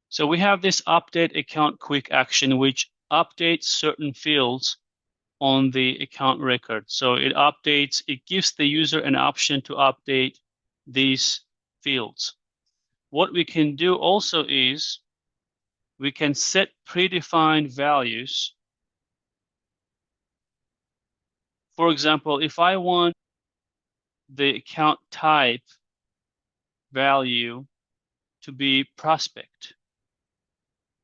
So we have this update account quick action, which updates certain fields on the account record. So it updates, it gives the user an option to update these fields. What we can do also is we can set predefined values. For example, if I want the account type value to be prospect,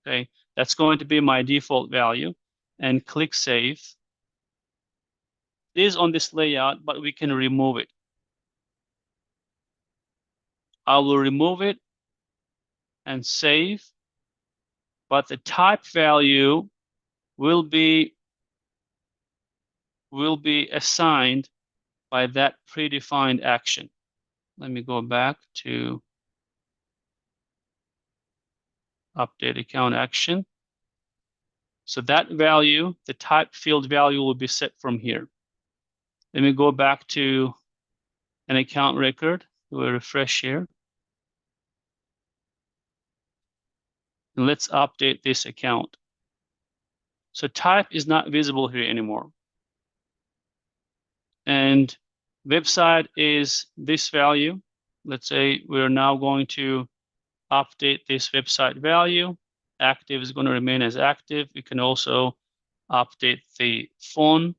okay, that's going to be my default value, and click Save. It is on this layout, but we can remove it. I will remove it and save, but the type value will be assigned by that predefined action. Let me go back to update account action. So that value, the type field value, will be set from here. Let me go back to an account record. We'll refresh here. And let's update this account. So type is not visible here anymore. And website is this value. Let's say we're now going to update this website value. Active is going to remain as active. We can also update the phone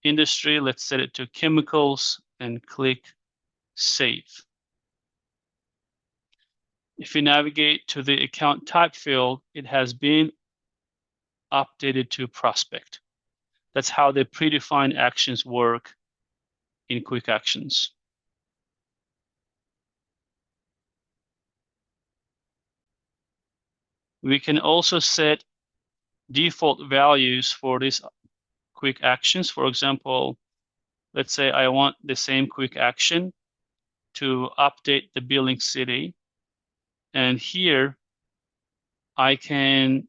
industry. Let's set it to chemicals and click Save. If you navigate to the account type field, it has been updated to prospect. That's how the predefined actions work in quick actions. We can also set default values for these quick actions. For example, let's say I want the same quick action to update the billing city. And here I can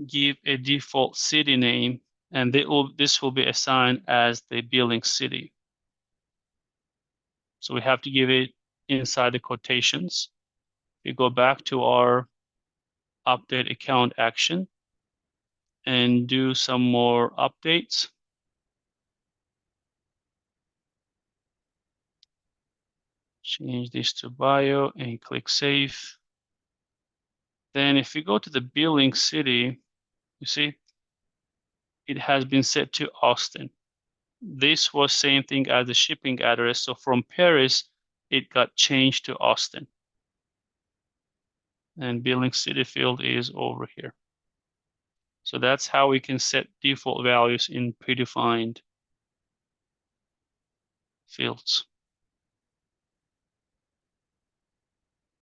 give a default city name, and this will be assigned as the billing city. So we have to give it inside the quotations. We go back to our update account action and do some more updates. Change this to bio and click Save. Then if we go to the billing city, you see, it has been set to Austin. This was same thing as the shipping address. So from Paris, it got changed to Austin. And billing city field is over here. So that's how we can set default values in predefined fields.